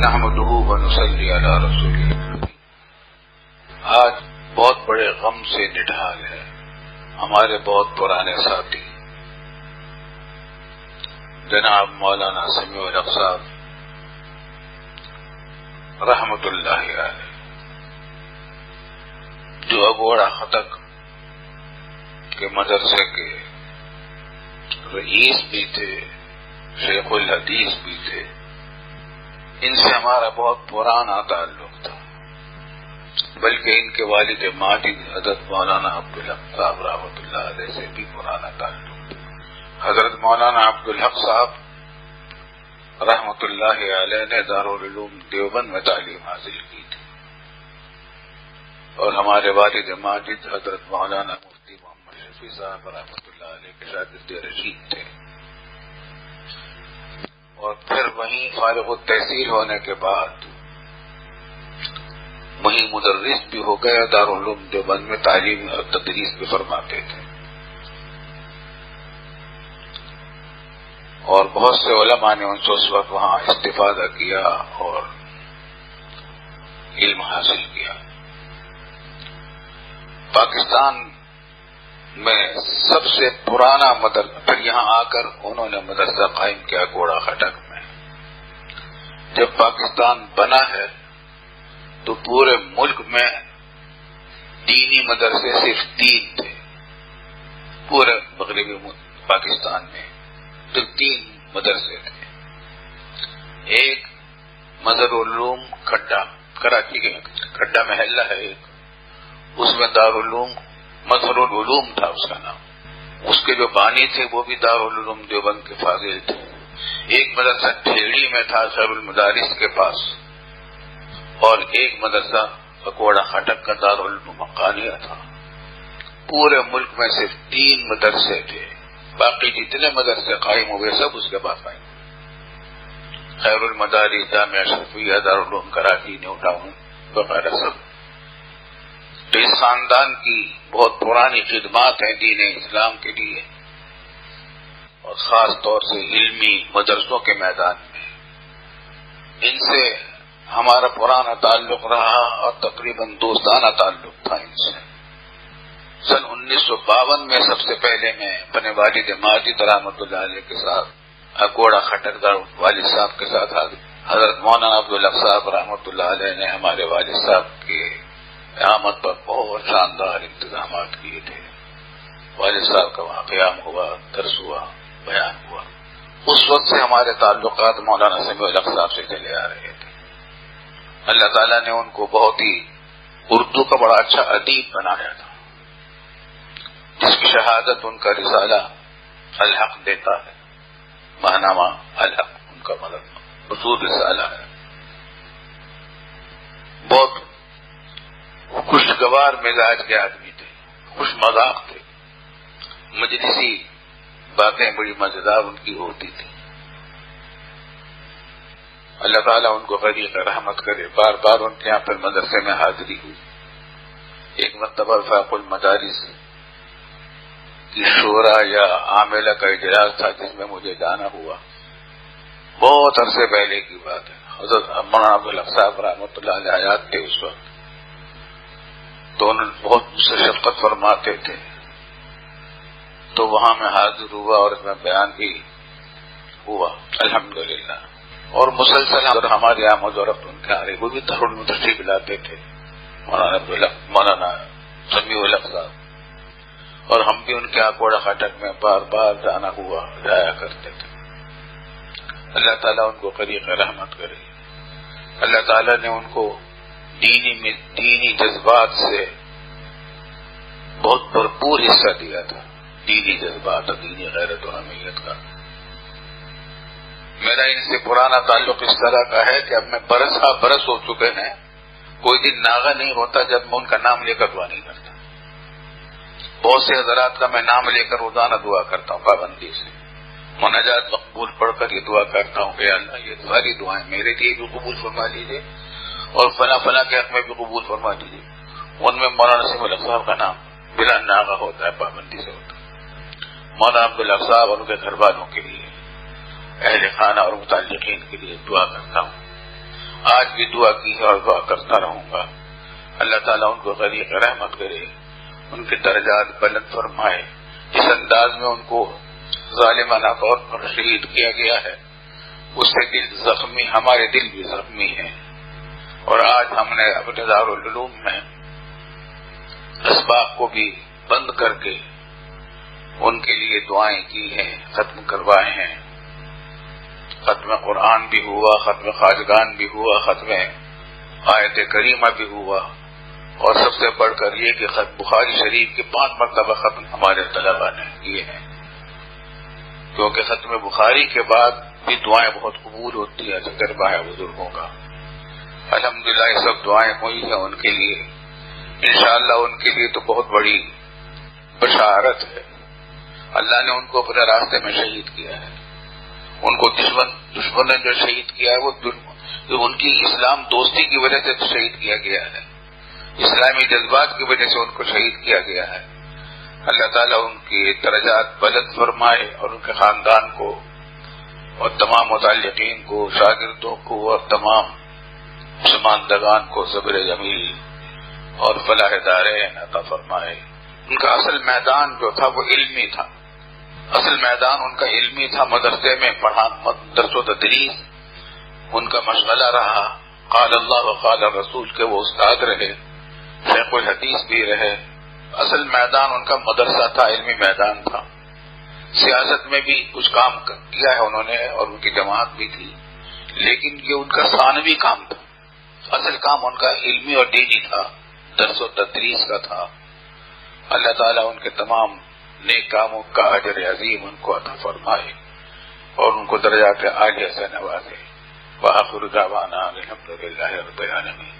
نحمده ونصلی علی رسوله الکریم۔ آج بہت بڑے غم سے نڈھال ہے ہمارے بہت پرانے ساتھی جناب مولانا سمیع الحق صاحب رحمت اللہ علیہ، جو اگوڑا خطک کے مدرسے کے رئیس بھی تھے، شیخ الحدیث بھی تھے۔ ان سے ہمارا بہت پرانا تعلق تھا، بلکہ ان کے والد ماجد حضرت مولانا عبدالحق صاحب رحمۃ اللہ علیہ سے بھی پرانا تعلق تھا۔ حضرت مولانا عبدالحق صاحب رحمۃ اللہ علیہ نے دارالعلوم دیوبند میں تعلیم حاصل کی تھی، اور ہمارے والد ماجد حضرت مولانا مفتی محمد شفیع صاحب رحمۃ اللہ علیہ کے شاگرد رشید تھے، اور پھر وہیں فارغ التحصیل ہونے کے بعد وہیں مدرس بھی ہو گئے، دارالعلوم دیوبند میں تعلیم اور تدریس بھی فرماتے تھے، اور بہت سے علماء نے ان سے اس وقت وہاں استفادہ کیا اور علم حاصل کیا۔ پاکستان میں سب سے پرانا مدرسہ، پھر یہاں آ کر انہوں نے مدرسہ قائم کیا گوڑا خٹک میں۔ جب پاکستان بنا ہے تو پورے ملک میں دینی مدرسے صرف 3 تھے، پورے مغربی پاکستان میں تو 3 مدرسے تھے۔ ایک مظہر العلوم کھڈا، کراچی کے کھڈا محلہ ہے ایک، اس میں دارالعلوم مظہر العلوم تھا اس کا نام، اس کے جو بانی تھے وہ بھی دارالعلوم دیوبند کے فاضل تھے۔ ایک مدرسہ ٹھیڑی میں تھا خیر المدارس کے پاس، اور ایک مدرسہ اکوڑا خٹک کا دارالعلوم مقانیہ تھا۔ پورے ملک میں صرف 3 مدرسے تھے، باقی جتنے مدرسے قائم ہوئے سب اس کے بعد قائم ہوئے، خیر المدارس، جامعہ اشرفیہ، دارالعلوم کراچی، نیو ٹاؤن وغیرہ سب۔ تو اس خاندان کی بہت پرانی خدمات ہیں دین اسلام کے لیے، اور خاص طور سے علمی مدرسوں کے میدان میں۔ ان سے ہمارا پرانا تعلق رہا، اور تقریباً دوستانہ تعلق تھا ان سے۔ سن 1952 میں سب سے پہلے میں اپنے والد ماجد رحمۃ اللہ علیہ کے ساتھ اکوڑا خٹک دار والد صاحب کے ساتھ حضرت مولانا عبدالحق صاحب رحمۃ اللہ علیہ نے ہمارے والد صاحب کے قیامت پر بہت شاندار انتظامات کیے تھے۔ والد صاحب کا وہاں قیام ہوا، درس ہوا، بیان ہوا۔ اس وقت سے ہمارے تعلقات مولانا سمیع الحق صاحب سے چلے آ رہے تھے۔ اللہ تعالیٰ نے ان کو بہت ہی اردو کا بڑا اچھا ادیب بنایا تھا، جس کی شہادت ان کا رسالہ الحق دیتا ہے، ماہنامہ الحق ان کا مطلب اصول رسالہ ہے۔ بہت خوشگوار مزاج کے آدمی تھے، خوش مذاق تھے، مجلسی باتیں بڑی مزیدار ان کی ہوتی تھی۔ اللہ تعالیٰ ان کو غریق رحمت کرے۔ بار بار ان کے یہاں پر مدرسے میں حاضری ہوئی۔ ایک مرتبہ وفاق المدارس کی شورا یا عاملہ کا اجلاس تھا جس میں مجھے جانا ہوا، بہت عرصے پہلے کی بات ہے۔ حضرت مولانا عبدالحق صاحب رحمۃ اللہ علیہ حیات تھے اس وقت، تو انہوں نے بہت مجھ سے شفقت فرماتے تھے، تو وہاں میں حاضر ہوا اور اس میں بیان بھی ہوا الحمدللہ۔ اور مسلسل ہمارے یہاں مزورت ان کے آ رہے، وہ بھی دارالعلوم تشریف لاتے تھے، مولانا سمیع الحق صاحب، اور ہم بھی ان کے اکوڑا خٹک میں بار بار جانا ہوا، جایا کرتے تھے۔ اللہ تعالیٰ ان کو قریق رحمت کرے۔ اللہ تعالیٰ نے ان کو دینی جذبات سے بہت بھرپور حصہ دیا تھا، دینی جذبات اور دینی غیرت و حمیت کا۔ میرا ان سے پرانا تعلق اس طرح کا ہے کہ اب میں برس ہو چکے ہیں، کوئی دن ناغہ نہیں ہوتا جب میں ان کا نام لے کر دعا نہیں کرتا۔ بہت سے حضرات کا میں نام لے کر روزانہ دعا کرتا ہوں پابندی سے، مناجات مقبول پڑھ کر یہ دعا کرتا ہوں کہ اللہ یہ ساری دعائیں میرے لیے بھی قبول فرما لیجیے، اور فلاں فلاں کے حق میں بھی قبول فرما دیجیے۔ ان میں مولانا سمیع الحق صاحب کا نام بلا ناغہ ہوتا ہے، پابندی سے ہوتا ہے۔ مولانا عبدالحق صاحب اور ان کے گھر والوں کے لیے، اہل خانہ اور متعلقین کے لیے دعا کرتا ہوں، آج بھی دعا کی ہے اور دعا کرتا رہوں گا. اللہ تعالیٰ ان کو غریق رحمت کرے، ان کے درجات بلند فرمائے. جس انداز میں ان کو ظالمانہ طور پر شہید کیا گیا ہے اس سے دل زخمی، ہمارے دل بھی زخمی ہیں. اور آج ہم نے اپنے دارالعلوم میں اسباق کو بھی بند کر کے ان کے لیے دعائیں کی ہیں، ختم کروائے ہیں. ختم قرآن بھی ہوا، ختم خواجگان بھی ہوا، ختم آیت کریمہ بھی ہوا، اور سب سے بڑھ کر یہ کہ بخاری شریف کے 5 مرتبہ ختم ہمارے طلباء نے کیے ہیں. کیونکہ ختم بخاری کے بعد بھی دعائیں بہت قبول ہوتی ہیں تجربہ ہے بزرگوں کا. الحمدللہ یہ سب دعائیں ہوئی ہیں ان کے لیے. انشاءاللہ ان کے لیے تو بہت بڑی بشارت ہے. اللہ نے ان کو اپنے راستے میں شہید کیا ہے. ان کو دشمن نے جو شہید کیا ہے وہ ان کی اسلام دوستی کی وجہ سے شہید کیا گیا ہے، اسلامی جذبات کی وجہ سے ان کو شہید کیا گیا ہے. اللہ تعالیٰ ان کی درجات بلند فرمائے اور ان کے خاندان کو اور تمام متعلقین کو، شاگردوں کو اور تمام مسلماندگان کو صبر جمیل اور فلاح دارین عطا فرمائے. ان کا اصل میدان جو تھا وہ علمی تھا، اصل میدان ان کا علمی تھا. مدرسے میں درس و تدریس ان کا مشغلہ رہا. قال اللہ و قال رسول کے وہ استاد رہے، شیخ الحدیث بھی رہے. اصل میدان ان کا مدرسہ تھا، علمی میدان تھا. سیاست میں بھی کچھ کام کیا ہے انہوں نے اور ان کی جماعت بھی تھی، لیکن یہ ان کا ثانوی کام تھا. اصل کام ان کا علمی اور دینی تھا، درس و تدریس کا تھا. اللہ تعالیٰ ان کے تمام نیک کاموں کا اجر عظیم ان کو عطا فرمائے اور ان کو درجات عالیہ سے نوازے. وآخر دعوانا الحمدللہ رب العالمین.